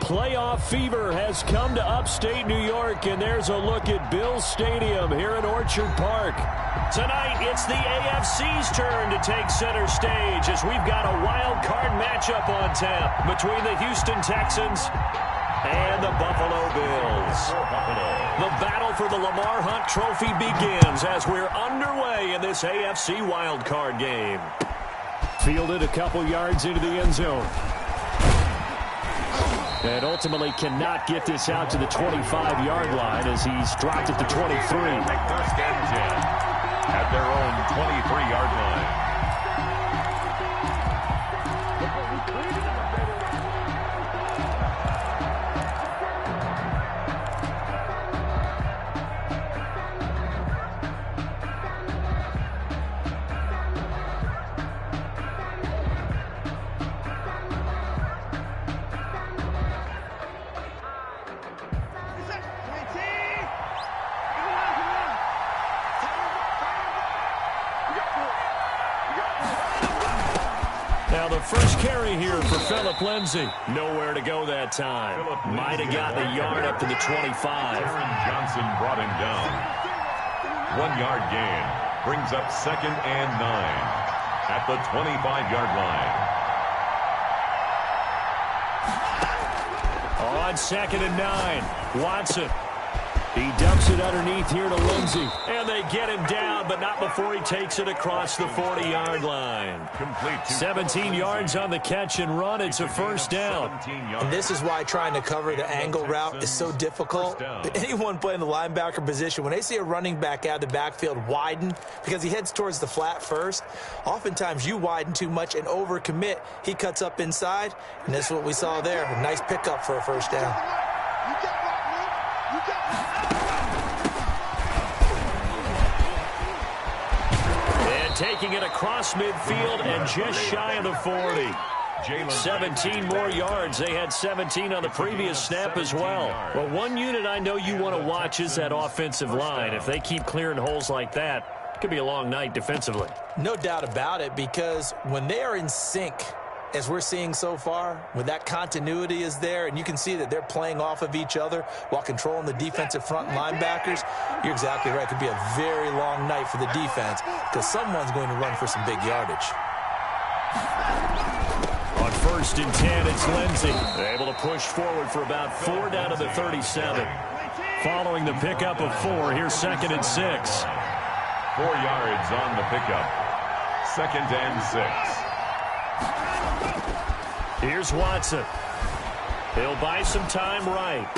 Playoff fever has come to upstate New York, and there's a look at Bills Stadium here in Orchard Park. Tonight, it's the AFC's turn to take center stage as we've got a wild card matchup on tap between the Houston Texans and the Buffalo Bills. The battle for the Lamar Hunt Trophy begins as we're underway in this AFC wildcard game. Fielded a couple yards into the end zone. And ultimately cannot get this out to the 25-yard line as he's dropped at the 23. First and 10 at their own 23-yard line. Now the first carry here for Phillip Lindsay. Nowhere to go that time. Might have gotten a yard up to the 25. Aaron Johnson brought him down. 1 yard gain. Brings up 2nd and 9 at the 25-yard line. On 2nd and 9, Watson. He dumps it underneath here to Lindsay. And they get him down, but not before he takes it across the 40-yard line. 17 yards on the catch and run. It's a first down. And this is why trying to cover the angle route is so difficult. Anyone playing the linebacker position, when they see a running back out of the backfield widen, because he heads towards the flat first, oftentimes you widen too much and overcommit. He cuts up inside, and that's what we saw there. A nice pickup for a first down. Taking it across midfield and just shy of the 40. 17 more yards. They had 17 on the previous snap as well. Well, one unit I know you want to watch is that offensive line. If they keep clearing holes like that, it could be a long night defensively. No doubt about it, because when they are in sync, as we're seeing so far, when that continuity is there and you can see that they're playing off of each other while controlling the defensive front linebackers, you're exactly right. It could be a very long night for the defense because someone's going to run for some big yardage. On 1st and 10, it's Lindsay. They're able to push forward for about 4 down to the 37. Following the pickup of 4, here's 2nd and 6. 4 yards on the pickup. 2nd and 6. Here's Watson. He'll buy some time right.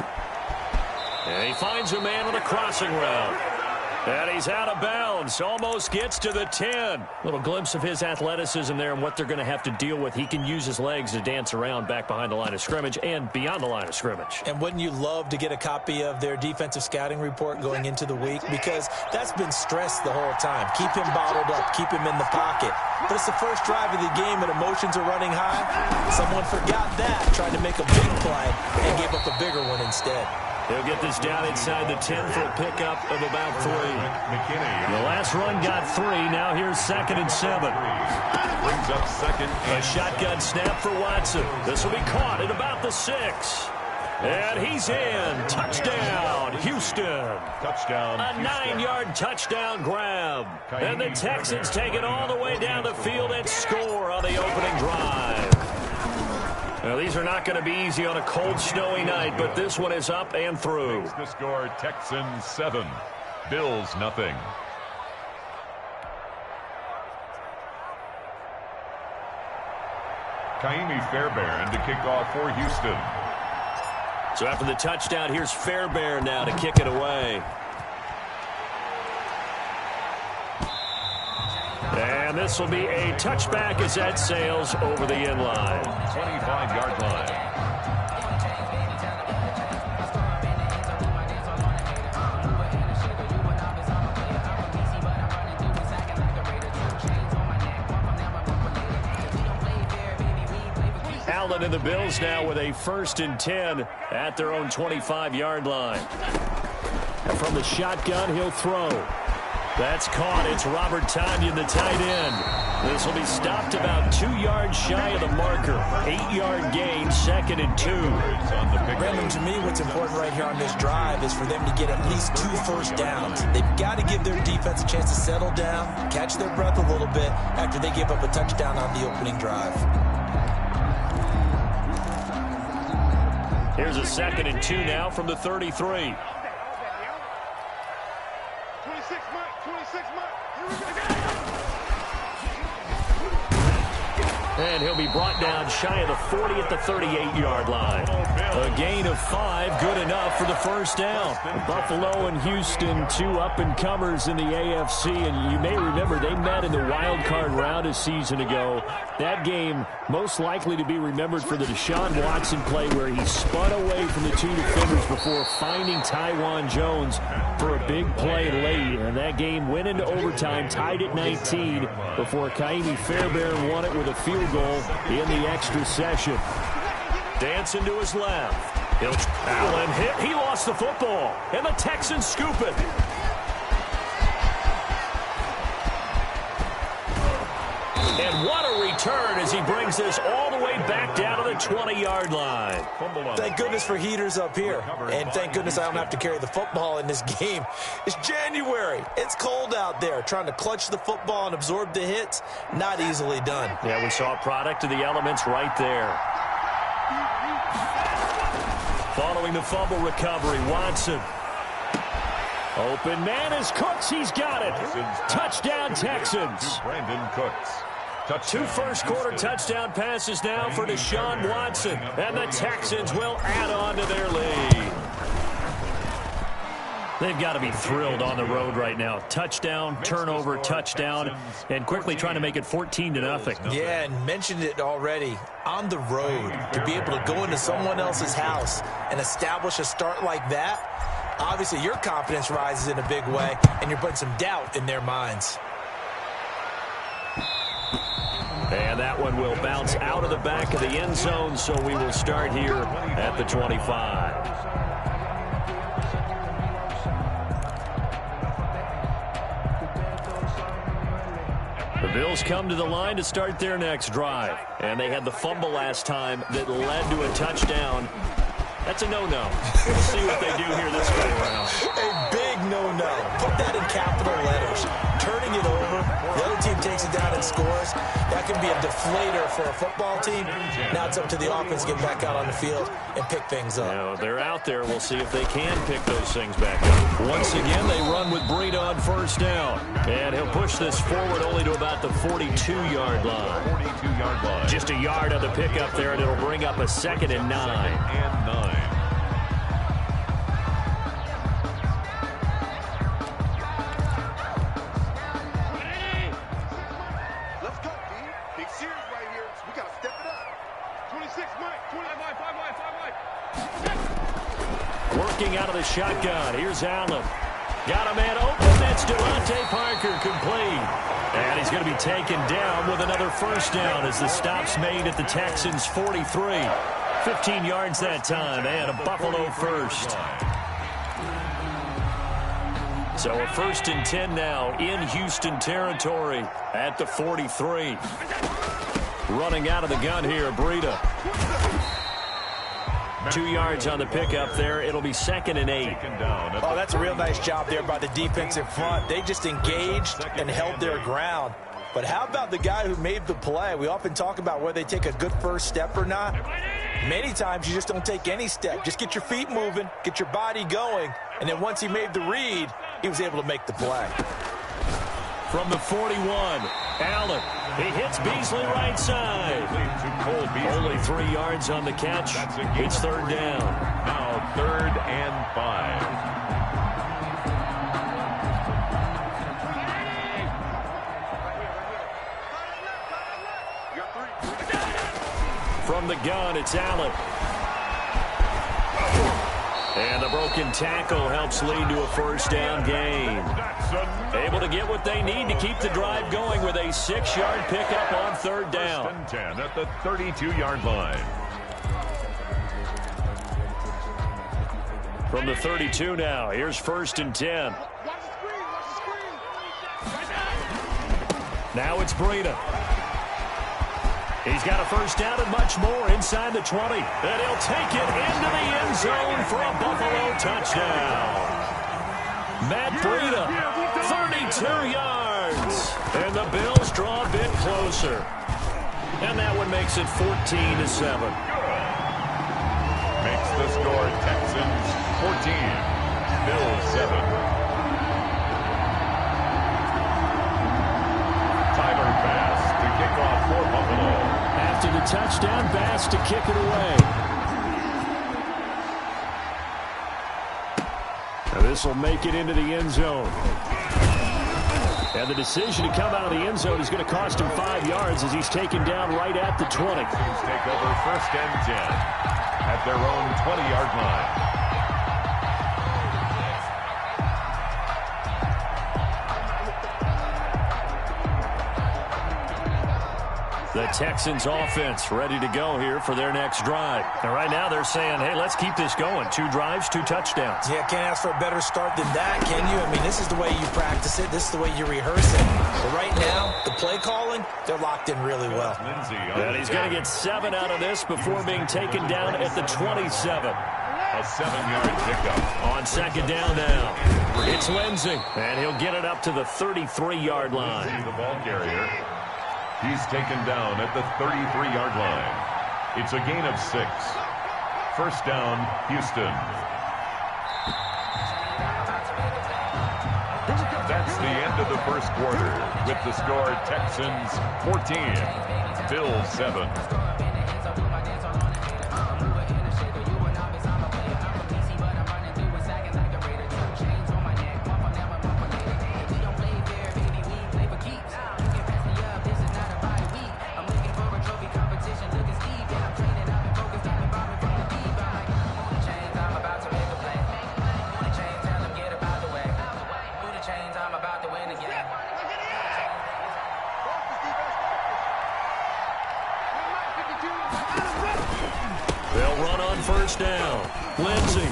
And he finds a man on a crossing route. And he's out of bounds. Almost gets to the 10. Little glimpse of his athleticism there and what they're going to have to deal with. He can use his legs to dance around back behind the line of scrimmage and beyond the line of scrimmage. And wouldn't you love to get a copy of their defensive scouting report going into the week? Because that's been stressed the whole time. Keep him bottled up. Keep him in the pocket. But it's the first drive of the game and emotions are running high. Someone forgot that, tried to make a big play and gave up a bigger one instead. He'll get this down inside the 10 for a pickup of about 3. The last run got 3. Now here's 2nd and 7. Brings up 2nd and a shotgun snap for Watson. This will be caught at about the 6. And he's in. Touchdown, Houston. Touchdown, a 9-yard touchdown grab. And the Texans take it all the way down the field and score on the opening drive. Now, these are not going to be easy on a cold, snowy night, but this one is up and through. Makes the score Texans 7, Bills nothing. Kaimi Fairbairn to kick off for Houston. So after the touchdown, here's Fairbairn now to kick it away. And this will be a touchback as that sails over the end line. 25-yard line. Allen and the Bills now with a 1st and 10 at their own 25-yard line. And from the shotgun, he'll throw. That's caught. It's Robert Tonyan, the tight end. This will be stopped about 2 yards shy of the marker. 8-yard gain, 2nd and 2. Brandon, to me, what's important right here on this drive is for them to get at least 2 first downs. They've got to give their defense a chance to settle down, catch their breath a little bit after they give up a touchdown on the opening drive. Here's a 2nd and 2 now from the 33. And he'll be brought down shy of the 40 at the 38-yard line. A gain of 5, good enough for the first down. Buffalo and Houston, 2 up-and-comers in the AFC. And you may remember they met in the wild card round a season ago. That game most likely to be remembered for the Deshaun Watson play where he spun away from the 2 defenders before finding Tywan Jones for a big play late. And that game went into overtime, tied at 19 before Kaimi Fairbairn won it with a field goal in the extra session. Dancing to his left. Allen hit. He lost the football. And the Texans scoop it. And what a return as he brings this all the way back down to the 20-yard line. Thank goodness for heaters up here. And thank goodness I don't have to carry the football in this game. It's January. It's cold out there. Trying to clutch the football and absorb the hits, not easily done. Yeah, we saw a product of the elements right there. Following the fumble recovery, Watson. Open man is Cooks. He's got it. Touchdown, Texans. Brandon Cooks. 2 first-quarter touchdown passes now for Deshaun Watson. And the Texans will add on to their lead. They've got to be thrilled on the road right now. Touchdown, turnover, touchdown, and quickly trying to make it 14-0. Yeah, and mentioned it already. On the road, to be able to go into someone else's house and establish a start like that, obviously your confidence rises in a big way, and you're putting some doubt in their minds. And that one will bounce out of the back of the end zone, so we will start here at the 25. The Bills come to the line to start their next drive. And they had the fumble last time that led to a touchdown. That's a no-no. We'll see what they do here this go around. A big no-no. Put that in capital letters. Turning it over, the other team takes it down and scores. That can be a deflator for a football team. Now it's up to the offense to get back out on the field and pick things up. Now, they're out there. We'll see if they can pick those things back up. Once again, they run with Breida on first down. And he'll push this forward only to about the 42-yard line. 42-yard line. Just a yard on the pickup there, and it'll bring up a 2nd and 9. 2nd and 9. Working out of the shotgun. Here's Allen. Got a man open. That's Devontae Parker complete. And he's going to be taken down with another first down as the stop's made at the Texans' 43. 15 yards that time and a Buffalo first. So a 1st and 10 now in Houston territory at the 43. Running out of the gun here, Breida. 2 yards on the pickup there. It'll be 2nd and 8. Oh, that's a real nice job there by the defensive front. They just engaged and held their ground. But how about the guy who made the play? We often talk about whether they take a good first step or not. Many times you just don't take any step. Just get your feet moving, get your body going, and then once he made the read, he was able to make the play. From the 41, Allen. He hits Beasley right side. Only 3 yards on the catch. It's 3rd down. Now 3rd and 5. From the gun, it's Allen. And the broken tackle helps lead to a first down gain. Able to get what they need to keep the drive going with a 6-yard pickup on 3rd down. 10 at the 32-yard line. From the 32 now, here's 1st and 10. Now it's Breida. He's got a first down and much more inside the 20. And he'll take it into the end zone for a Buffalo touchdown. Matt Breida, 32 yards. And the Bills draw a bit closer. And that one makes it 14-7. Makes the score Texans 14, Bills 7. Tyler Bass to kick off for Buffalo. After the touchdown, Bass to kick it away. Now this will make it into the end zone. And the decision to come out of the end zone is going to cost him 5 yards as he's taken down right at the 20. Teams take over 1st and 10 at their own 20-yard line. The Texans offense ready to go here for their next drive. And right now they're saying, hey, let's keep this going. 2 drives, 2 touchdowns. Yeah, can't ask for a better start than that, can you? I mean, this is the way you practice it. This is the way you rehearse it. But right now, the play calling, they're locked in really well. And he's going to get 7 out of this before being taken down at the 27. A 7-yard pickup. On 2nd down now. It's Lindsey. And he'll get it up to the 33-yard line. The ball carrier. He's taken down at the 33-yard line. It's a gain of 6. First down, Houston. That's the end of the first quarter with the score Texans 14, Bills 7. First down. Lindsey.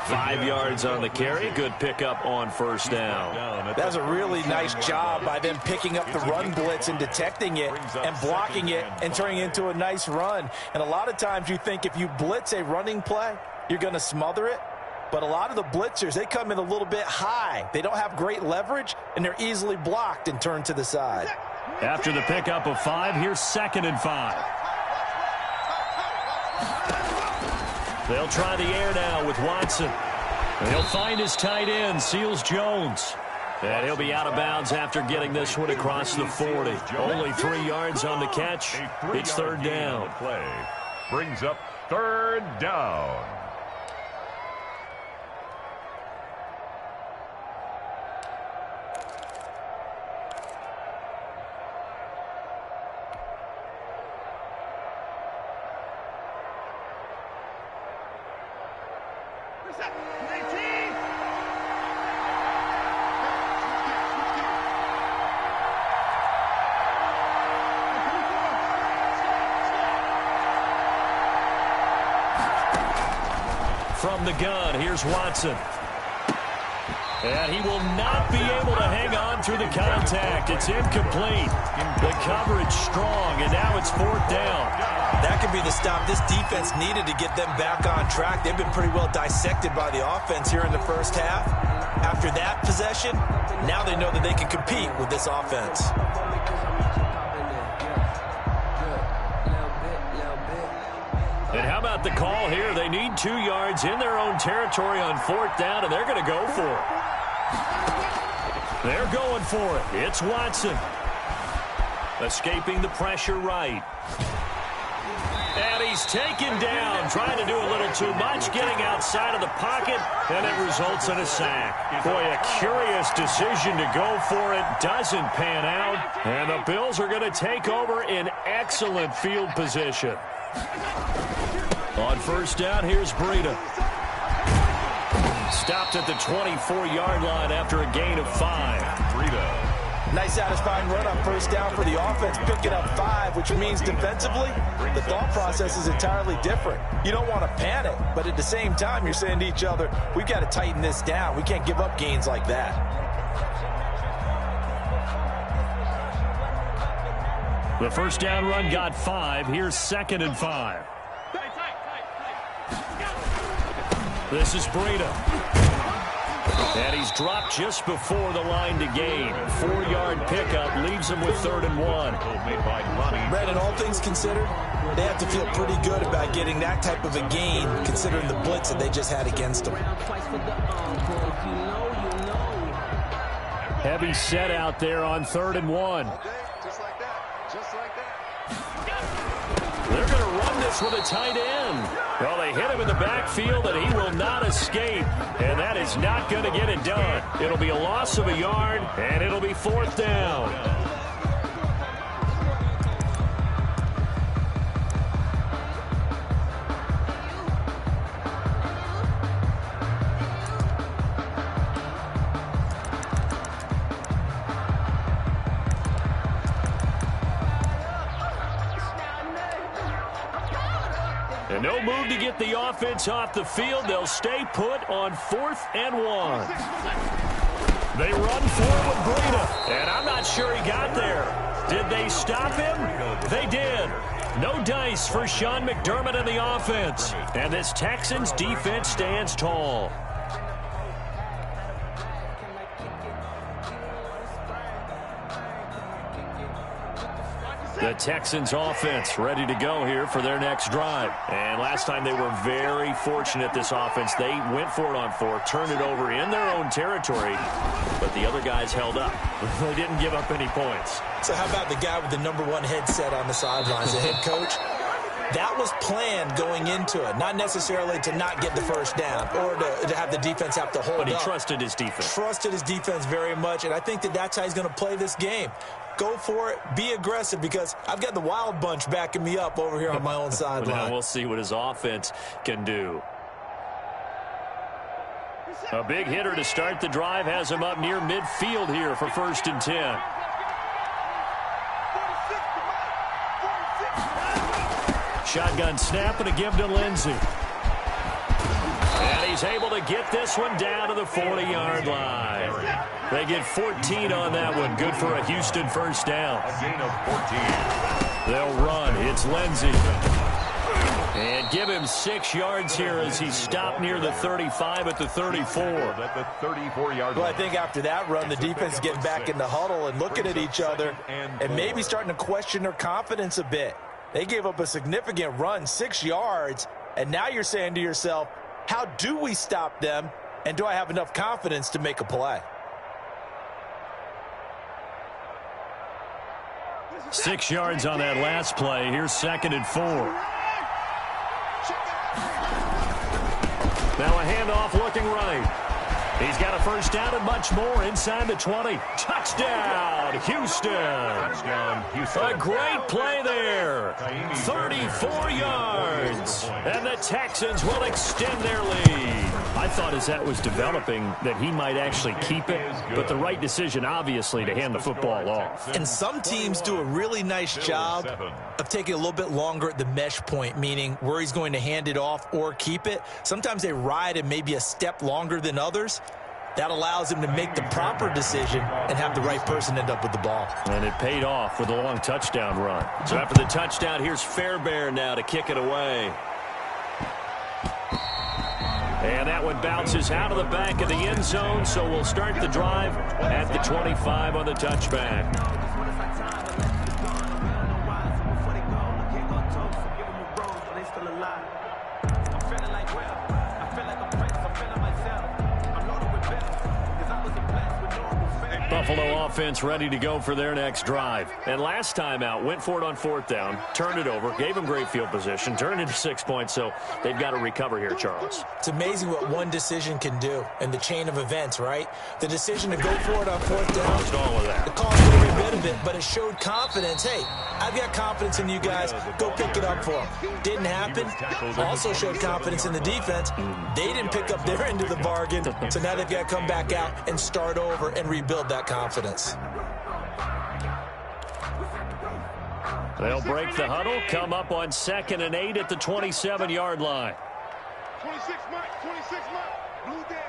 5 yards on the carry. Good pickup on first down. That's a really nice job by them picking up the run blitz and detecting it and blocking it and turning it into a nice run. And a lot of times you think if you blitz a running play, you're going to smother it. But a lot of the blitzers, they come in a little bit high. They don't have great leverage, and they're easily blocked and turned to the side. After the pickup of 5, here's 2nd and 5. They'll try the air now with Watson. And he'll find his tight end, Seals Jones. And he'll be out of bounds after getting this one across the 40. Only 3 yards on the catch. It's 3rd down. Play brings up 3rd down. From the gun, here's Watson. And he will not be able to hang on through the contact. It's incomplete. The coverage strong, and now it's 4th down. That could be the stop this defense needed to get them back on track. They've been pretty well dissected by the offense here in the first half. After that possession, now they know that they can compete with this offense. And how about the call here? They need 2 yards in their own territory on 4th down, and they're going to go for it. They're going for it. It's Watson. Escaping the pressure right. And he's taken down, trying to do a little too much, getting outside of the pocket, and it results in a sack. Boy, a curious decision to go for it. Doesn't pan out, and the Bills are going to take over in excellent field position. On 1st down, here's Breida. Stopped at the 24-yard line after a gain of 5. Breida. Nice satisfying run on 1st down for the offense, picking up 5, which means defensively, the thought process is entirely different. You don't want to panic, but at the same time, you're saying to each other, we've got to tighten this down. We can't give up gains like that. The first down run got 5. Here's 2nd and 5. This is Breida. And he's dropped just before the line to gain. 4-yard pickup leaves him with 3rd and 1. Brandon, all things considered, they have to feel pretty good about getting that type of a gain, considering the blitz that they just had against them. Heavy set out there on 3rd and 1. They're going to run this with a tight end. Well, they hit him in the backfield, and he will not escape. And that is not going to get it done. It'll be a loss of a yard, and it'll be 4th down. And no move to get the offense off the field. They'll stay put on 4th and 1. They run forward with Breida, and I'm not sure he got there. Did they stop him? They did. No dice for Sean McDermott and the offense. And this Texans defense stands tall. The Texans offense ready to go here for their next drive. And last time they were very fortunate, this offense. They went for it on 4, turned it over in their own territory, but the other guys held up. They didn't give up any points. So how about the guy with the #1 headset on the sidelines, the head coach? That was planned going into it, not necessarily to not get the first down or to have the defense have to hold up. But he trusted his defense. Trusted his defense very much, and I think that that's how he's going to play this game. Go for it. Be aggressive, because I've got the wild bunch backing me up over here on my own sideline. Now we'll see what his offense can do. A big hitter to start the drive has him up near midfield here for 1st and 10. Shotgun snap and a give to Lindsey. And he's able to get this one down to the 40-yard line. They get 14 on that one. Good for a Houston first down. A gain of 14. They'll run. It's Lindsey. And give him 6 yards here as he stopped near the 35 at the 34. At the 34-yard line. Well, I think after that run, the defense is getting back in the huddle and looking at each other and maybe starting to question their confidence a bit. They gave up a significant run, 6 yards, and now you're saying to yourself, how do we stop them, and do I have enough confidence to make a play? 6 yards on that last play. Here's 2nd and 4. Now a handoff looking right. He's got a first down and much more inside the 20. Touchdown, Houston. Touchdown, Houston. A great play there. 34 yards. And the Texans will extend their lead. I thought as that was developing that he might actually keep it, but the right decision, obviously, to hand the football off. And some teams do a really nice job of taking a little bit longer at the mesh point, meaning where he's going to hand it off or keep it. Sometimes they ride it maybe a step longer than others. That allows him to make the proper decision and have the right person end up with the ball. And it paid off with a long touchdown run. So after the touchdown, here's Fairbairn now to kick it away. And that one bounces out of the back of the end zone, so we'll start the drive at the 25 on the touchback. Buffalo offense ready to go for their next drive. And last time out, went for it on 4th down, turned it over, gave them great field position, turned into 6 points, so they've got to recover here, Charles. It's amazing what one decision can do in the chain of events, right? The decision to go for it on 4th down, Caused all of that. it caused every bit of it, but it showed confidence. Hey, I've got confidence in you guys. Go pick it up for them. Didn't happen. Also showed confidence in the defense. They didn't pick up their end of the bargain, so now they've got to come back out and start over and rebuild that confidence. They'll break the huddle, come up on 2nd and 8 at the 27-yard line. 26 Mike, blue down.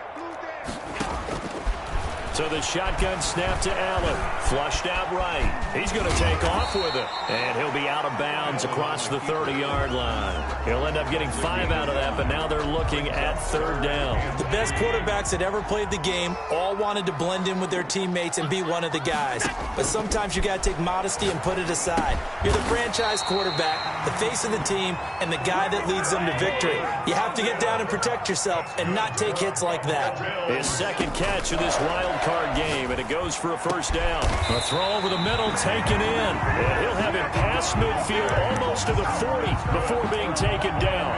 So the shotgun snap to Allen. Flushed out right. He's going to take off with it. And he'll be out of bounds across the 30-yard line. He'll end up getting 5 out of that, but now they're looking at 3rd down. The best quarterbacks that ever played the game all wanted to blend in with their teammates and be one of the guys. But sometimes you got to take modesty and put it aside. You're the franchise quarterback, the face of the team, and the guy that leads them to victory. You have to get down and protect yourself and not take hits like that. His second catch of this wild card game, and it goes for a 1st down. A throw over the middle, taken in. And he'll have it past midfield, almost to the 40 before being taken down.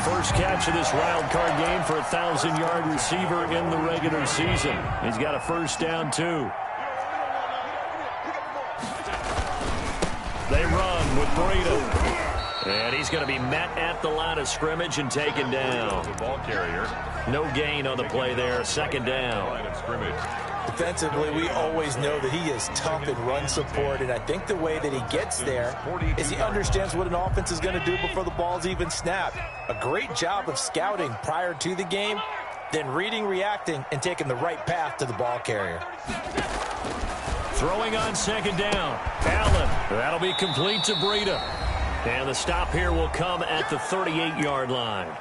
First catch of this wild card game for a 1,000-yard receiver in the regular season. He's got a 1st down, too. They run with Breida. And he's going to be met at the line of scrimmage and taken down. The ball carrier. No gain on the play there. 2nd down. Line of scrimmage. Defensively, we always know that he is tough in run support, and I think the way that he gets there is he understands what an offense is going to do before the ball's even snapped. A great job of scouting prior to the game, then reading, reacting, and taking the right path to the ball carrier. Throwing on 2nd down. Allen. That'll be complete to Breida. And the stop here will come at the 38-yard line.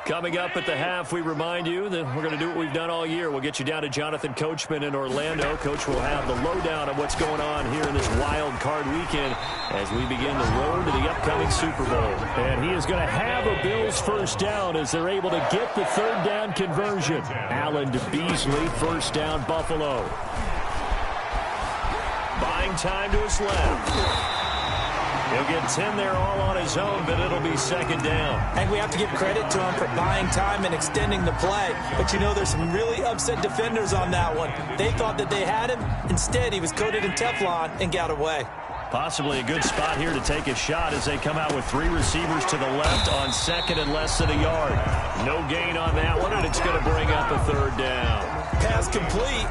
Coming up at the half, we remind you that we're going to do what we've done all year. We'll get you down to Jonathan Coachman in Orlando. Coach will have the lowdown of what's going on here in this wild card weekend as we begin the road to the upcoming Super Bowl. And he is going to have a Bills 1st down as they're able to get the 3rd down conversion. Allen to Beasley, 1st down, Buffalo. Buying time to his left. He'll get 10 there all on his own, but it'll be 2nd down. And we have to give credit to him for buying time and extending the play. But you know, there's some really upset defenders on that one. They thought that they had him. Instead, he was coated in Teflon and got away. Possibly a good spot here to take a shot as they come out with 3 receivers to the left on 2nd and less than a yard. No gain on that one, and it's going to bring up a 3rd down. Pass complete,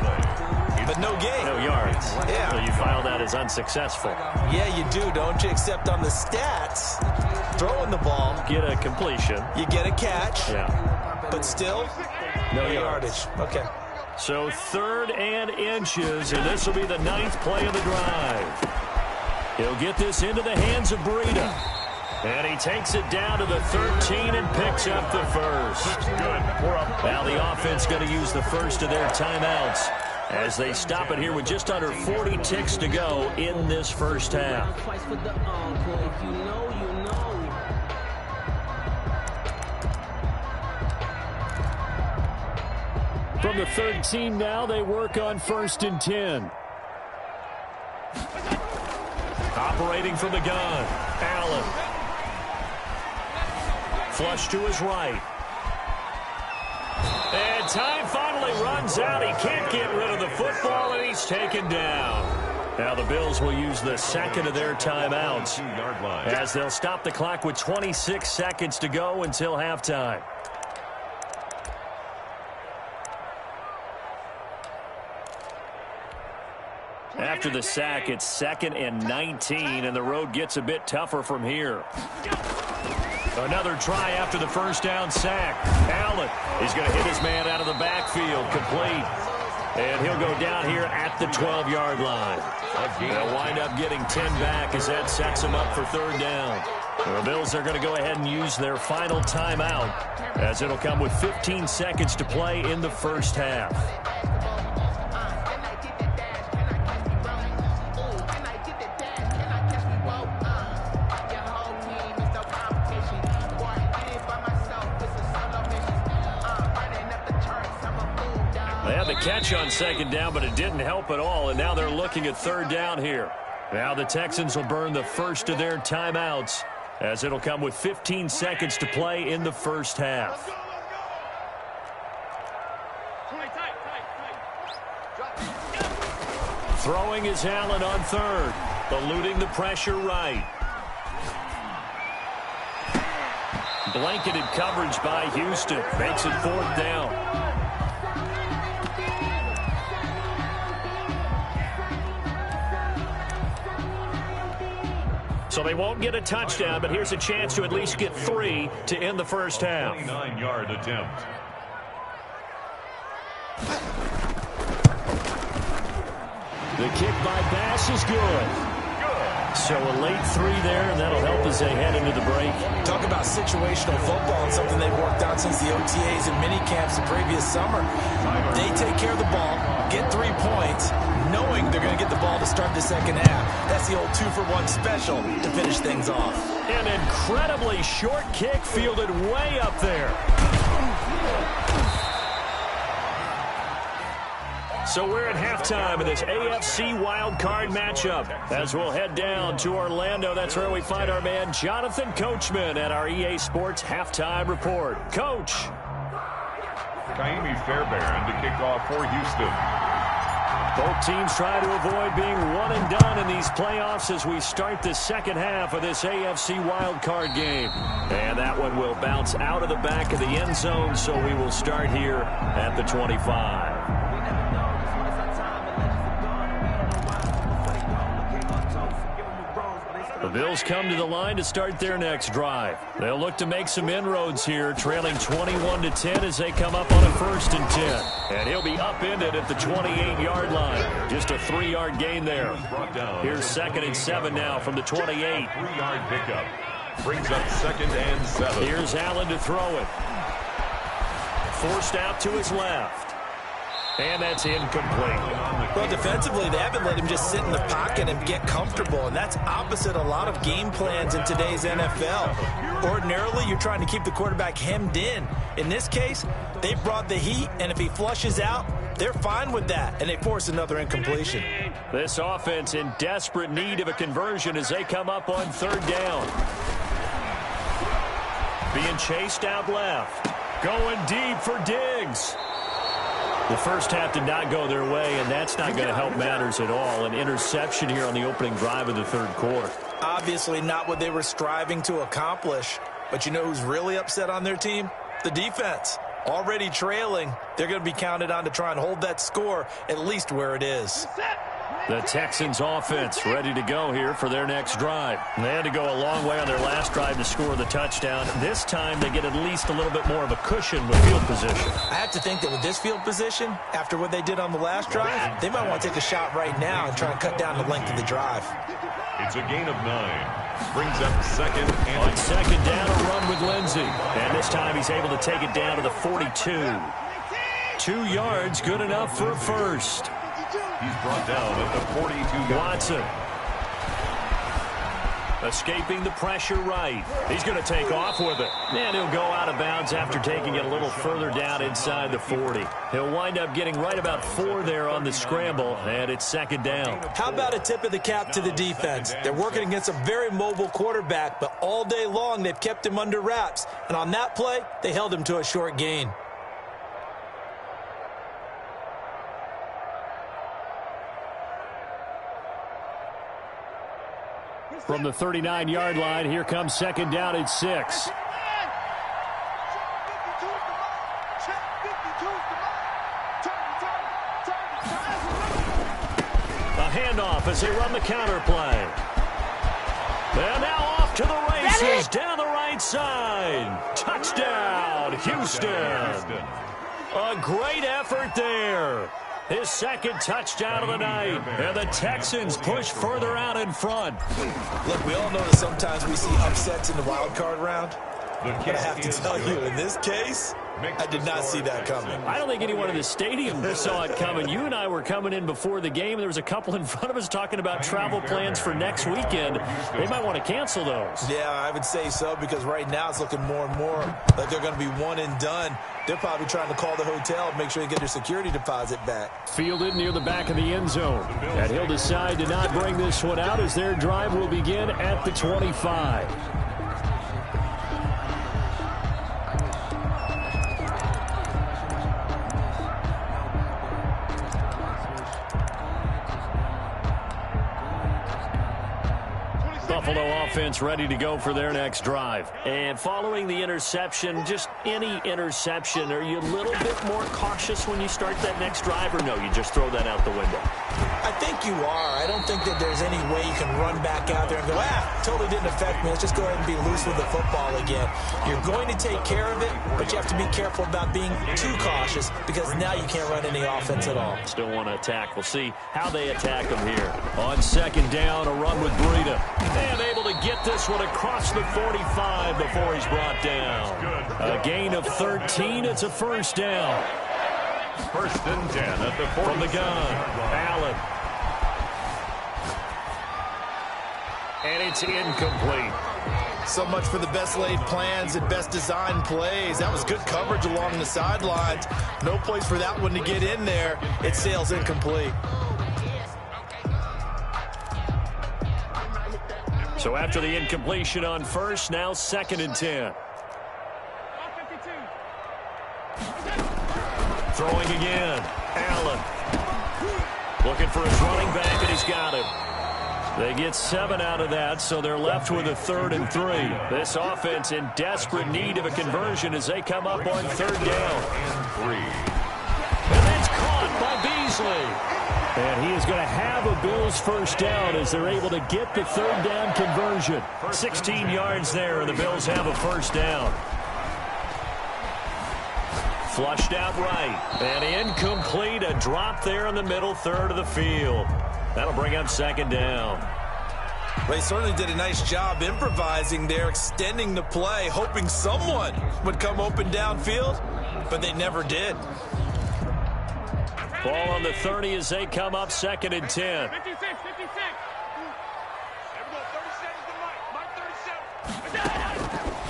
but no gain. No yards. Yeah. So you file that as unsuccessful. Yeah, you do, don't you? Except on the stats, throwing the ball. Get a completion. You get a catch. Yeah. But still, no yardage. Okay. So 3rd and inches, and this will be the 9th play of the drive. He'll get this into the hands of Breida. And he takes it down to the 13 and picks up the 1st. Now the offense going to use the first of their timeouts as they stop it here with just under 40 ticks to go in this 1st half. From the 13 now, they work on 1st and 10. Operating from the gun, Allen. Flush to his right. And time finally runs out. He can't get rid of the football, and he's taken down. Now the Bills will use the 2nd of their timeouts as they'll stop the clock with 26 seconds to go until halftime. After the sack, it's 2nd and 19, and the road gets a bit tougher from here. Another try after the 1st down sack. Allen is going to hit his man out of the backfield, complete. And he'll go down here at the 12-yard line. They'll wind up getting 10 back as that sets them up for 3rd down. The Bills are going to go ahead and use their final timeout as it'll come with 15 seconds to play in the 1st half. Catch on 2nd down, but it didn't help at all, and now they're looking at 3rd down here. Now the Texans will burn the first of their timeouts as it'll come with 15 seconds to play in the 1st half. Throwing is Allen on 3rd, eluding the pressure right. Blanketed coverage by Houston, makes it 4th down. So they won't get a touchdown, but here's a chance to at least get 3 to end the first half. 29-yard attempt. The kick by Bass is good. So a late 3 there, and that'll help as they head into the break. Talk about situational football and something they've worked on since the OTAs and mini camps the previous summer. They take care of the ball, get 3 points, knowing they're going to get the ball to start the second half. That's the old 2-for-1 special to finish things off. An incredibly short kick fielded way up there. So we're at halftime of this AFC wildcard matchup. As we'll head down to Orlando, that's where we find our man Jonathan Coachman at our EA Sports Halftime Report. Coach. Kaimi Fairbairn to kick off for Houston. Both teams try to avoid being one and done in these playoffs as we start the second half of this AFC wildcard game. And that one will bounce out of the back of the end zone, so we will start here at the 25. The Bills come to the line to start their next drive. They'll look to make some inroads here, trailing 21-10 as they come up on a 1st and 10. And he'll be upended at the 28-yard line. Just a 3-yard gain there. Here's 2nd and 7 now from the 28. 3-yard pickup. Brings up 2nd and 7. Here's Allen to throw it. Forced out to his left. And that's incomplete. Well, defensively, they haven't let him just sit in the pocket and get comfortable, and that's opposite a lot of game plans in today's NFL. Ordinarily, you're trying to keep the quarterback hemmed in. In this case, they brought the heat, and if he flushes out, they're fine with that, and they force another incompletion. This offense in desperate need of a conversion as they come up on 3rd down. Being chased out left. Going deep for Diggs. The first half did not go their way, and that's not going to help matters at all. An interception here on the opening drive of the 3rd quarter. Obviously not what they were striving to accomplish. But you know who's really upset on their team? The defense. Already trailing. They're going to be counted on to try and hold that score at least where it is. The Texans offense ready to go here for their next drive. They had to go a long way on their last drive to score the touchdown. This time they get at least a little bit more of a cushion with field position. I have to think that with this field position, after what they did on the last drive, they might want to take a shot right now and try and cut down the length of the drive. It's a gain of 9. Brings up 2nd and... On 2nd down, a run with Lindsey. And this time he's able to take it down to the 42. 2 yards, good enough for a first. He's brought down at the 42-yard line. Watson. Escaping the pressure right. He's going to take off with it. And he'll go out of bounds after taking it a little further down inside the 40. He'll wind up getting right about 4 there on the scramble, and it's 2nd down. How about a tip of the cap to the defense? They're working against a very mobile quarterback, but all day long they've kept him under wraps. And on that play, they held him to a short gain. From the 39-yard line, here comes 2nd down at 6. A handoff as they run the counter play. And now off to the races down the right side. Touchdown, Houston. A great effort there. His 2nd touchdown of the night. And the Texans push further out in front. Look, we all know that sometimes we see upsets in the wild card round. But I have to tell you, in this case, I did not see that coming. I don't think anyone in the stadium saw it coming. You and I were coming in before the game. There was a couple in front of us talking about travel plans for next weekend. They might want to cancel those. Yeah, I would say so, because right now it's looking more and more like they're going to be one and done. They're probably trying to call the hotel and make sure they get their security deposit back. Fielded near the back of the end zone. And he'll decide to not bring this one out as their drive will begin at the 25. Buffalo offense ready to go for their next drive. And following the interception, just any interception, are you a little bit more cautious when you start that next drive, or no, you just throw that out the window? I think you are. I don't think that there's any way you can run back out there and go, totally didn't affect me. Let's just go ahead and be loose with the football again. You're going to take care of it, but you have to be careful about being too cautious because now you can't run any offense at all. Still want to attack. We'll see how they attack them here. On second down, a run with Breida. And able to get this one across the 45 before he's brought down. A gain of 13. It's a first down. First and 10 at the 40. From the gun, Allen. And it's incomplete. So much for the best laid plans and best designed plays. That was good coverage along the sidelines. No place for that one to get in there. It sails incomplete. So after the incompletion on first, now second and 10. Throwing again. Allen. Looking for his running back, and he's got him. They get 7 out of that, so they're left with a 3rd and 3. This offense in desperate need of a conversion as they come up on 3rd down. And that's caught by Beasley. And he is going to have a Bills first down as they're able to get the 3rd down conversion. 16 yards there, and the Bills have a first down. Flushed out right. And incomplete. A drop there in the middle third of the field. That'll bring up second down. They certainly did a nice job improvising there, extending the play, hoping someone would come open downfield, but they never did. Ball on the 30 as they come up second and 10. 56.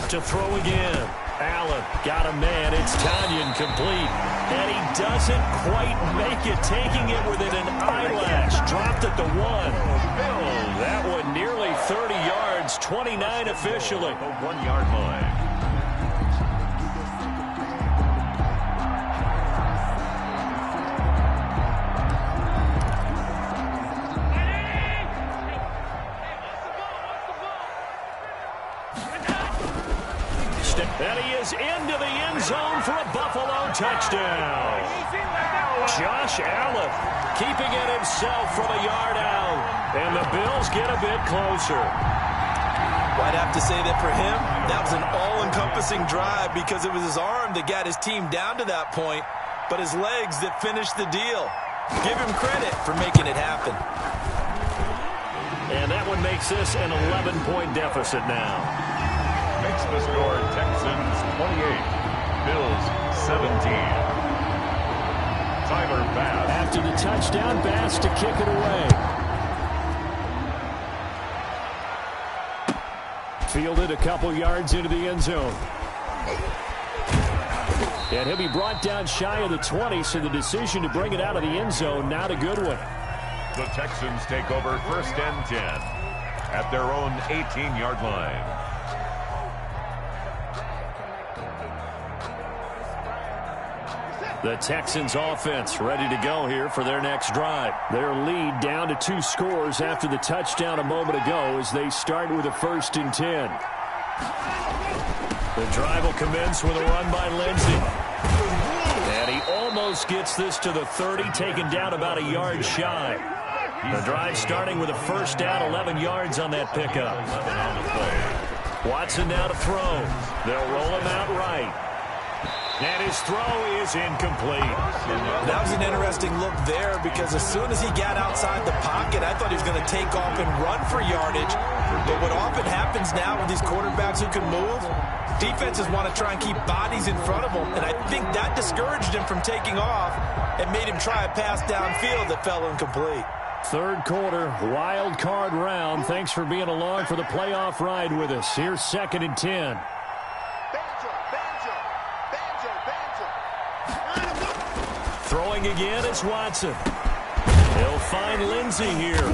To throw again. Allen got a man. It's Tanyan complete. And he doesn't quite make it, taking it within an eyelash. Dropped at the 1. That one nearly 30 yards, 29 officially. 1 yard line. And he is into the end zone for a Buffalo touchdown. Josh Allen keeping it himself from a yard out. And the Bills get a bit closer. I'd have to say that for him, that was an all-encompassing drive because it was his arm that got his team down to that point, but his legs that finished the deal. Give him credit for making it happen. And that one makes this an 11-point deficit now. Makes the score Texans 28, Bills 17. Tyler Bass. After the touchdown, Bass to kick it away. Fielded a couple yards into the end zone. And he'll be brought down shy of the 20, so the decision to bring it out of the end zone, not a good one. The Texans take over first and 10 at their own 18-yard line. The Texans offense ready to go here for their next drive. Their lead down to 2 scores after the touchdown a moment ago as they start with a first and 10. The drive will commence with a run by Lindsey. And he almost gets this to the 30, taken down about a yard shy. The drive starting with a first down, 11 yards on that pickup. Watson now to throw. They'll roll him out right. And his throw is incomplete. That was an interesting look there because as soon as he got outside the pocket, I thought he was going to take off and run for yardage. But what often happens now with these quarterbacks who can move, defenses want to try and keep bodies in front of them. And I think that discouraged him from taking off and made him try a pass downfield that fell incomplete. Third quarter, wild card round. Thanks for being along for the playoff ride with us. Here's second and 10. Throwing again, it's Watson. He'll find Lindsey here.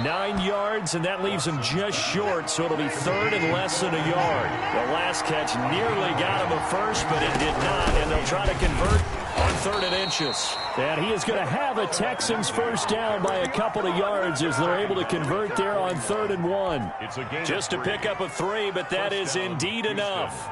9 yards, and that leaves him just short, so it'll be third and less than a yard. The last catch nearly got him a first, but it did not, and they'll try to convert on 3rd and inches. And he is going to have a Texans first down by a couple of yards as they're able to convert there on 3rd and 1. Just to pick up a 3, but that is indeed enough.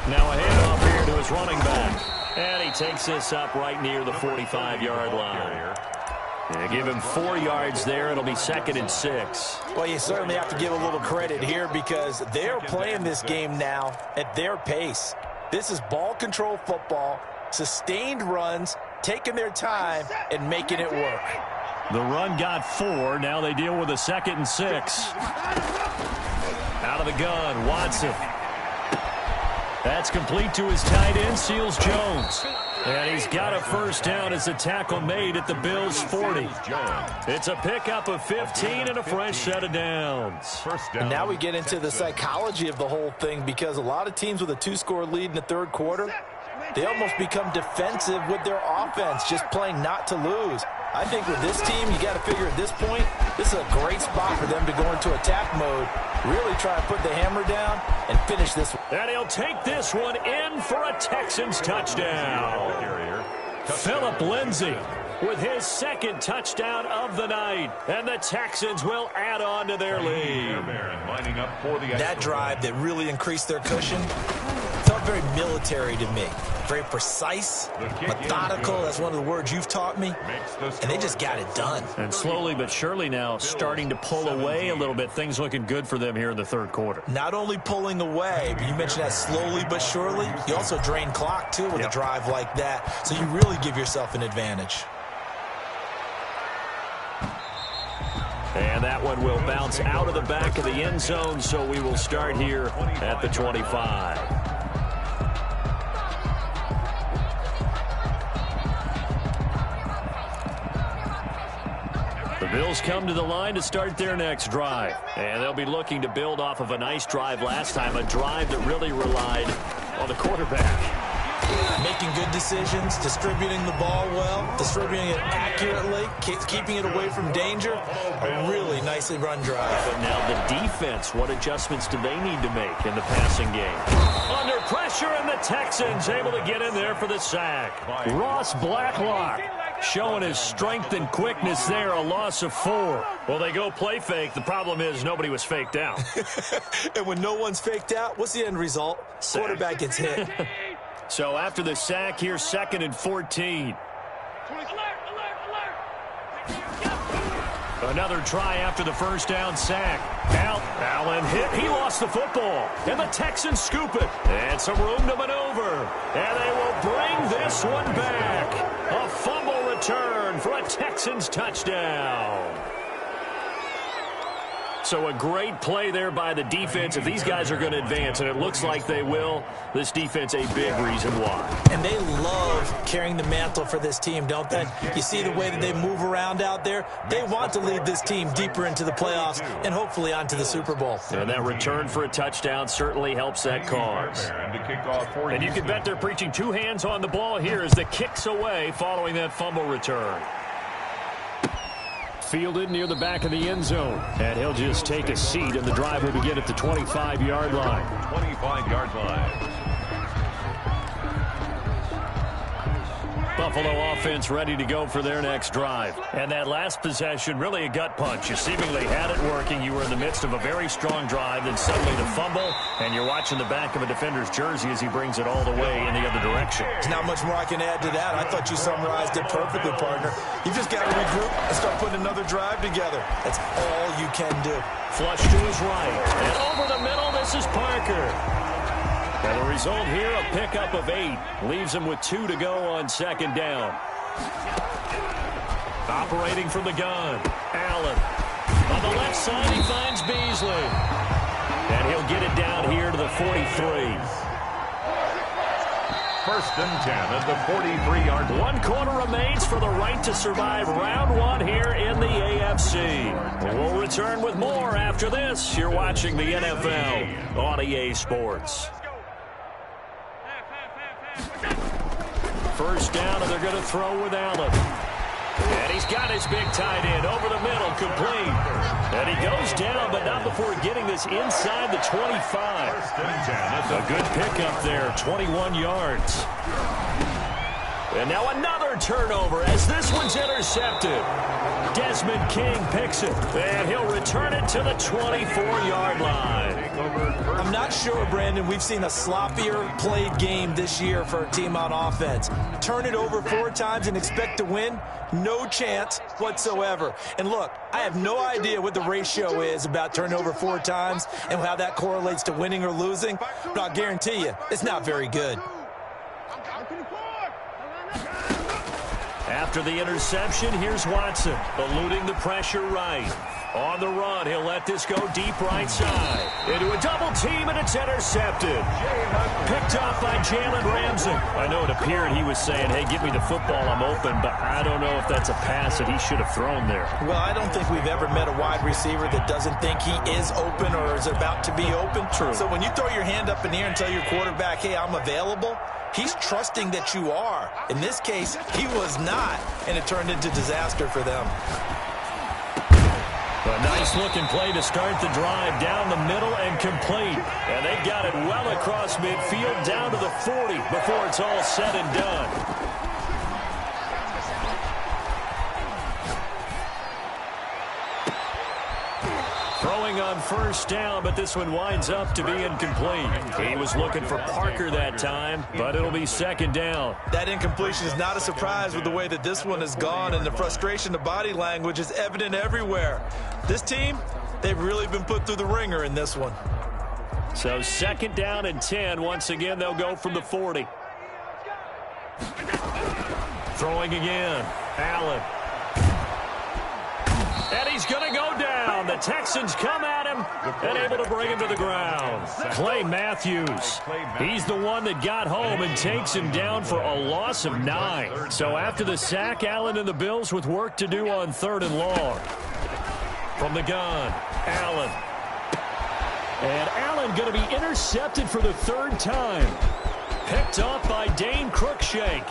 Now a handoff here to his running back. And he takes this up right near the 45-yard line. Yeah, give him 4 yards there. It'll be 2nd and 6. Well, you certainly have to give a little credit here because they're playing this game now at their pace. This is ball control football, sustained runs, taking their time, and making it work. The run got 4. Now they deal with a 2nd and 6. Out of the gun, Watson. That's complete to his tight end, Seals Jones. And he's got a first down as the tackle made at the Bills' 40. It's a pickup of 15 and a fresh set of downs. And now we get into the psychology of the whole thing because a lot of teams with a 2-score lead in the third quarter, they almost become defensive with their offense, just playing not to lose. I think with this team, you got to figure at this point, this is a great spot for them to go into attack mode, really try to put the hammer down and finish this one. And he'll take this one in for a Texans touchdown. Phillip Lindsay with his 2nd touchdown of the night. And the Texans will add on to their lead. That drive that really increased their cushion felt very military to me. Very precise, methodical. That's one of the words you've taught me. And they just got it done. And slowly but surely now starting to pull away a little bit. Things looking good for them here in the third quarter. Not only pulling away, but you mentioned that slowly but surely. You also drain clock, too, with a drive like that. So you really give yourself an advantage. And that one will bounce out of the back of the end zone, so we will start here at the 25. The Bills come to the line to start their next drive. And they'll be looking to build off of a nice drive last time, a drive that really relied on the quarterback. Making good decisions, distributing the ball well, distributing it accurately, keeping it away from danger. A really nicely run drive. But now the defense, what adjustments do they need to make in the passing game? Under pressure, and the Texans able to get in there for the sack. Ross Blacklock showing his strength and quickness there, a loss of 4. Well, they go play fake. The problem is nobody was faked out. And when no one's faked out, what's the end result? Sack. Quarterback gets hit. So after the sack, here's 2nd and 14. Another try after the first down sack. Allen hit. He lost the football. And the Texans scoop it. And some room to maneuver. And they will bring this one back. A fumble return for a Texans touchdown. So a great play there by the defense. If these guys are going to advance, and it looks like they will, this defense a big reason why. And they love carrying the mantle for this team, don't they? You see the way that they move around out there? They want to lead this team deeper into the playoffs and hopefully onto the Super Bowl. And that return for a touchdown certainly helps that cause. And you can bet they're preaching 2 hands on the ball here as the kick's away following that fumble return. Fielded near the back of the end zone. And he'll just take a seat, and the drive will begin at the 25-yard line. 25-yard line. Buffalo offense ready to go for their next drive. And that last possession, really a gut punch. You seemingly had it working. You were in the midst of a very strong drive, then suddenly the fumble, and you're watching the back of a defender's jersey as he brings it all the way in the other direction. There's not much more I can add to that. I thought you summarized it perfectly, partner. You just got to regroup and start putting another drive together. That's all you can do. Flush to his right. And over the middle, this is Parker. And the result here, a pickup of 8. Leaves him with 2 to go on 2nd down. Operating from the gun. Allen. On the left side, he finds Beasley. And he'll get it down here to the 43. 1st and 10 at the 43-yard line. 1 quarter remains for the right to survive round 1 here in the AFC. We'll return with more after this. You're watching the NFL on EA Sports. First down, and they're going to throw with Allen. And he's got his big tight end over the middle, complete. And he goes down, but not before getting this inside the 25. A good pickup there, 21 yards. And now another turnover as this one's intercepted. Desmond King picks it, and he'll return it to the 24-yard line. I'm not sure, Brandon, we've seen a sloppier played game this year for a team on offense. Turn it over 4 times and expect to win? No chance whatsoever. And look, I have no idea what the ratio is about turning over 4 times and how that correlates to winning or losing, but I'll guarantee you, it's not very good. After the interception, here's Watson, eluding the pressure right. On the run, he'll let this go deep right side. Into a double team, and it's intercepted. Picked up by Jalen Ramsey. I know it appeared he was saying, hey, give me the football, I'm open, but I don't know if that's a pass that he should have thrown there. Well, I don't think we've ever met a wide receiver that doesn't think he is open or is about to be open. True. So when you throw your hand up in the air and tell your quarterback, hey, I'm available, he's trusting that you are. In this case, he was not, and it turned into disaster for them. A nice-looking play to start the drive down the middle and complete. And they got it well across midfield down to the 40 before it's all said and done. Throwing on first down, but this one winds up to be incomplete. He was looking for Parker that time, but it'll be second down. That incompletion is not a surprise with the way that this one has gone, and the frustration, the body language is evident everywhere. This team, they've really been put through the ringer in this one. So second down and 10. Once again, they'll go from the 40. Throwing again. Allen. And he's going to go down. The Texans come at him and able to bring him to the ground. Clay Matthews. He's the one that got home and takes him down for a loss of 9. So after the sack, Allen and the Bills with work to do on 3rd and long. From the gun, Allen. And Allen going to be intercepted for the 3rd time. Picked off by Dane Cruikshank.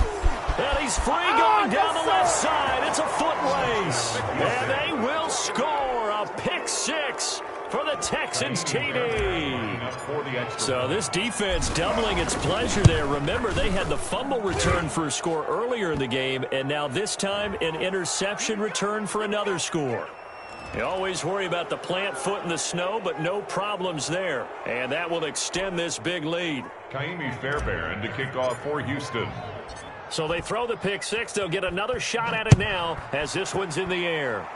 And he's free going down the left side. It's a foot race. And they will score a pick 6 for the Texans TD. So this defense doubling its pleasure there. Remember, they had the fumble return for a score earlier in the game, and now this time an interception return for another score. You always worry about the plant foot in the snow, but no problems there. And that will extend this big lead. Kaimi Fairbairn to kick off for Houston. So they throw the pick 6. They'll get another shot at it now as this one's in the air.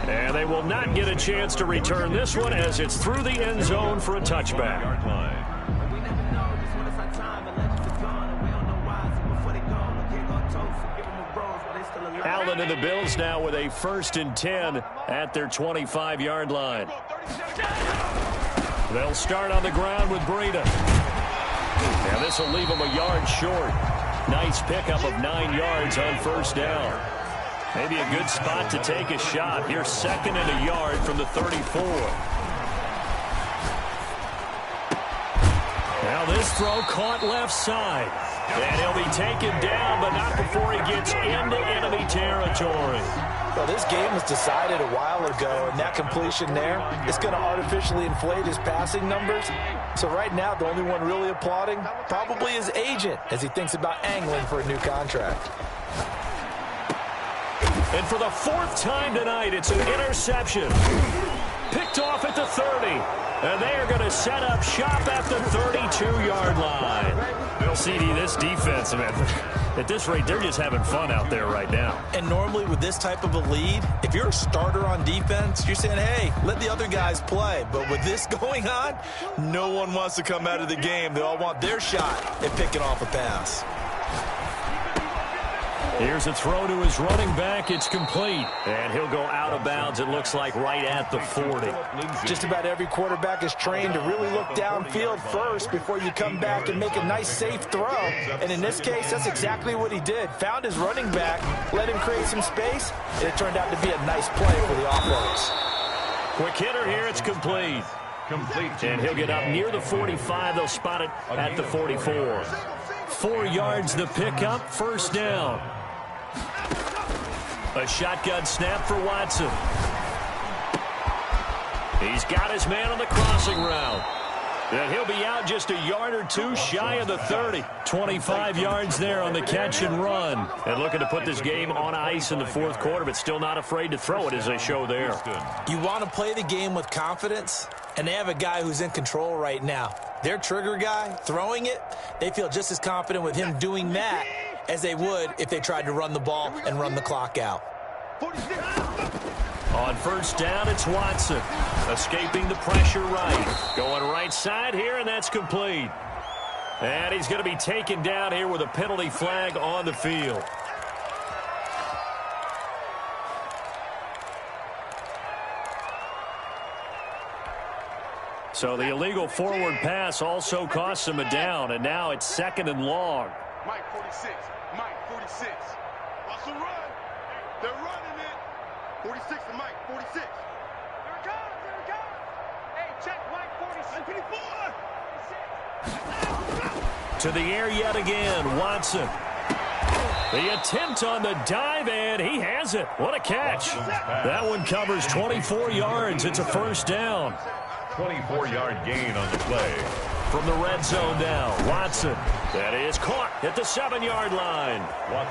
And they will not get a chance to return this one as it's through the end zone for a touchback. Allen and the Bills now with a 1st and 10 at their 25-yard line. They'll start on the ground with Breida. And this will leave them a yard short. Nice pickup of 9 yards on 1st down. Maybe a good spot to take a shot. Here's 2nd and a yard from the 34. Now this throw caught left side. And he'll be taken down, but not before he gets into enemy territory. Well, this game was decided a while ago, and that completion there is going to artificially inflate his passing numbers. So right now, the only one really applauding probably his agent as he thinks about angling for a new contract. And for the 4th time tonight, it's an interception. Picked off at the 30. And they are going to set up shop at the 32-yard line. CD, this defense, man, at this rate, they're just having fun out there right now. And normally with this type of a lead, if you're a starter on defense, you're saying, hey, let the other guys play. But with this going on, no one wants to come out of the game. They all want their shot at picking off a pass. Here's a throw to his running back. It's complete. And he'll go out of bounds, it looks like, right at the 40. Just about every quarterback is trained to really look downfield first before you come back and make a nice, safe throw. And in this case, that's exactly what he did. Found his running back, let him create some space, and it turned out to be a nice play for the offense. Quick hitter here. It's complete. And he'll get up near the 45. They'll spot it at the 44. 4 yards the pickup. 1st down. A shotgun snap for Watson. He's got his man on the crossing route. And he'll be out just a yard or two shy of the 30. 25 yards there on the catch and run. And looking to put this game on ice in the fourth quarter, but still not afraid to throw it as they show there. You want to play the game with confidence, and they have a guy who's in control right now. Their trigger guy, throwing it, they feel just as confident with him doing that as they would if they tried to run the ball and run the clock out. On first down, it's Watson. Escaping the pressure right. Going right side here, and that's complete. And he's going to be taken down here with a penalty flag on the field. So the illegal forward pass also costs him a down, and now it's 2nd and long. Mike 46. Mike 46. Watch the run. They're running it. 46 to Mike 46. Here it comes. Here it comes. Hey, check Mike 46. 54. To the air yet again, Watson. The attempt on the dive, and he has it. What a catch. That one covers 24 yards. It's a first down. 24-yard gain on the play. From the red zone now, Watson. That is caught at the 7-yard line.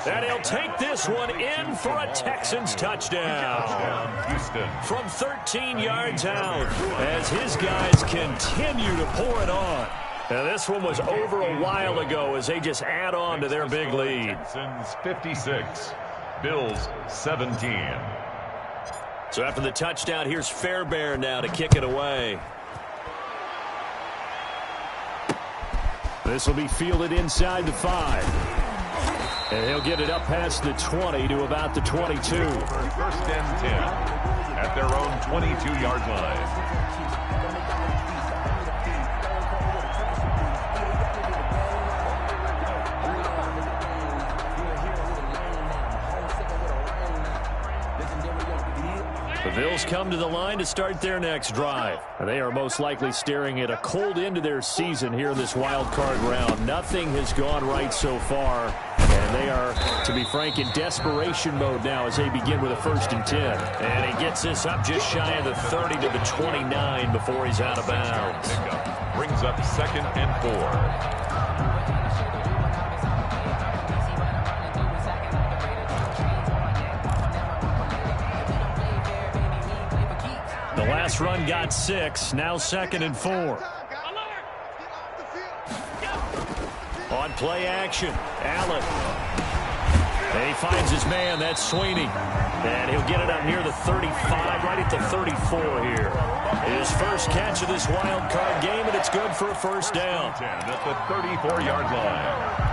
And he'll take this one in for a Texans touchdown. Houston. From 13 yards out as his guys continue to pour it on. Now, this one was over a while ago as they just add on to their big lead. Texans 56, Bills 17. So after the touchdown, here's Fairbairn now to kick it away. This will be fielded inside the 5. And he'll get it up past the 20 to about the 22. First and 10 at their own 22-yard line. The Bills come to the line to start their next drive. They are most likely staring at a cold end to their season here in this wild card round. Nothing has gone right so far, and they are, to be frank, in desperation mode now as they begin with a 1st and 10. And he gets this up just shy of the 30 to the 29 before he's out of bounds. Brings up 2nd and 4. The last run got 6, now 2nd and 4. On play action, Allen. And he finds his man, that's Sweeney. And he'll get it up near the 35, right at the 34 here. His first catch of this wild card game, and it's good for a first down. At the 34-yard line.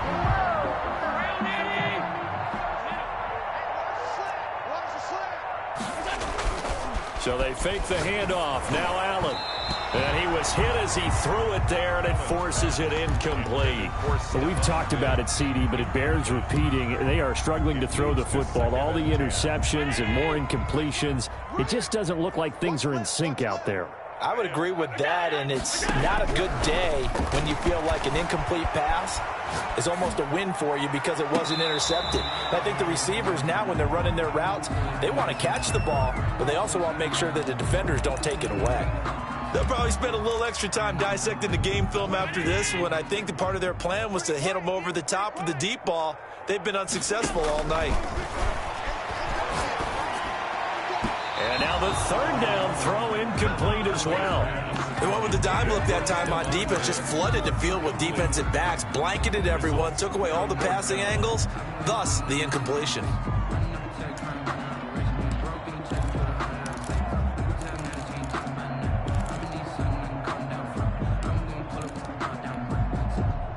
So they fake the handoff. Now Allen. And he was hit as he threw it there, and it forces it incomplete. Well, we've talked about it, CD, but it bears repeating. They are struggling to throw the football. All the interceptions and more incompletions. It just doesn't look like things are in sync out there. I would agree with that, and it's not a good day when you feel like an incomplete pass is almost a win for you because it wasn't intercepted. I think the receivers now, when they're running their routes, they want to catch the ball, but they also want to make sure that the defenders don't take it away. They'll probably spend a little extra time dissecting the game film after this one. I think the part of their plan was to hit them over the top with the deep ball. They've been unsuccessful all night. And now the 3rd down throw incomplete as well. They went with the dime look that time on defense, just flooded the field with defensive backs, blanketed everyone, took away all the passing angles, thus the incompletion.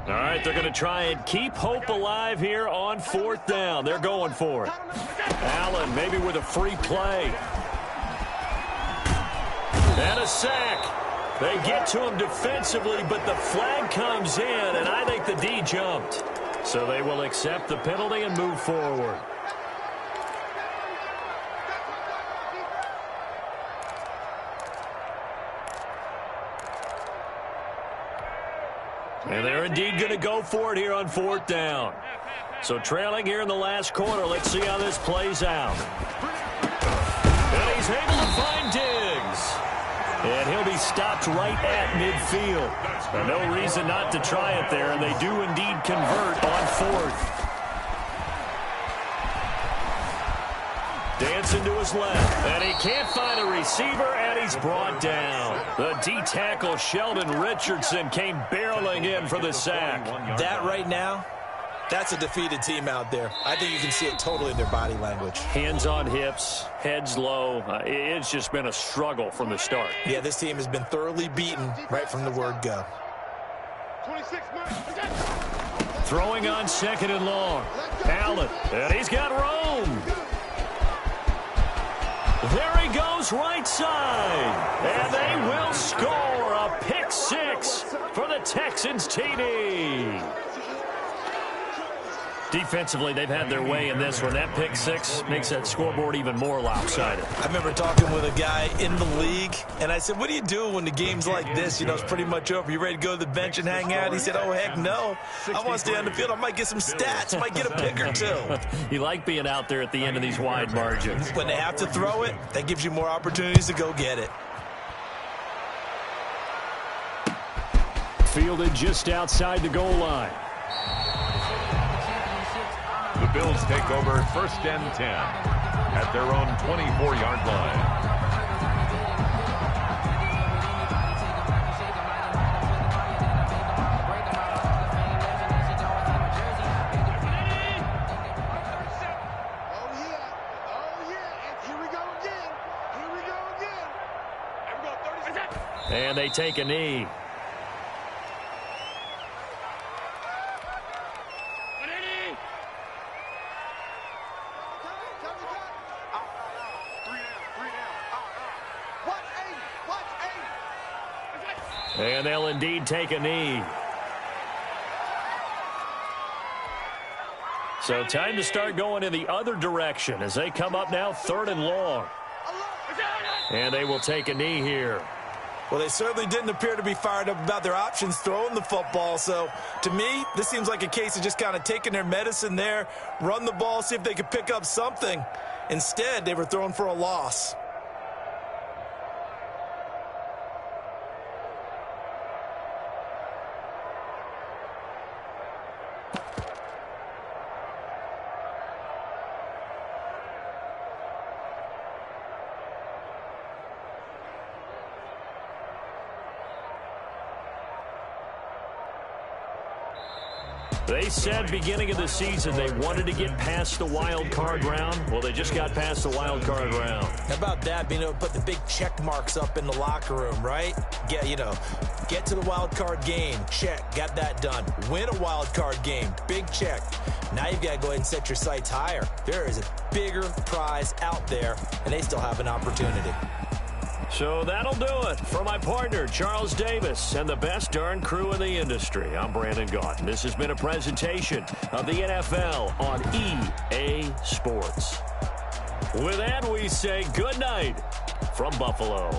All right, they're going to try and keep hope alive here on 4th down. They're going for it. Allen maybe with a free play. And a sack. They get to him defensively, but the flag comes in, and I think the D jumped. So they will accept the penalty and move forward. And they're indeed going to go for it here on 4th down. So trailing here in the last quarter. Let's see how this plays out. And he's able to find Diggs. And he'll be He's stopped right at midfield. No reason not to try it there, and they do indeed convert on fourth. Dancing to his left, and he can't find a receiver, and he's brought down. The D-tackle Sheldon Richardson came barreling in for the sack. That right now, that's a defeated team out there. I think you can see it totally in their body language. Hands on hips, heads low. It's just been a struggle from the start. Yeah, this team has been thoroughly beaten right from the word go. 26 minutes. Throwing on second and long. Allen, and he's got Rome. There he goes right side. And they will score a pick six for the Texans TD. Defensively, they've had their way in this one. That pick six makes that scoreboard even more lopsided. I remember talking with a guy in the league, and I said, what do you do when the game's like this? You know, it's pretty much over. You ready to go to the bench and hang out? He said, oh, heck no. I want to stay on the field. I might get some stats. Might get a pick or two. You like being out there at the end of these wide margins. When they have to throw it, that gives you more opportunities to go get it. Fielded just outside the goal line. The Bills take over first and 10 at their own 24-yard line. Oh, yeah. And here we go again. And we're going 30 seconds. And they take a knee. And they'll indeed take a knee. So time to start going in the other direction as they come up now third and long. And they will take a knee here. Well, they certainly didn't appear to be fired up about their options throwing the football. So, to me, this seems like a case of just kind of taking their medicine there, run the ball, see if they could pick up something. Instead, they were throwing for a loss. They said beginning of the season they wanted to get past the wild card round. Well, they just got past the wild card round. How about that, being able to put the big check marks up in the locker room, right? Get to the wild card game, check, got that done. Win a wild card game, big check. Now you've got to go ahead and set your sights higher. There is a bigger prize out there, and they still have an opportunity. So that'll do it for my partner, Charles Davis, and the best darn crew in the industry. I'm Brandon Gaunt, and this has been a presentation of the NFL on EA Sports. With that, we say good night from Buffalo.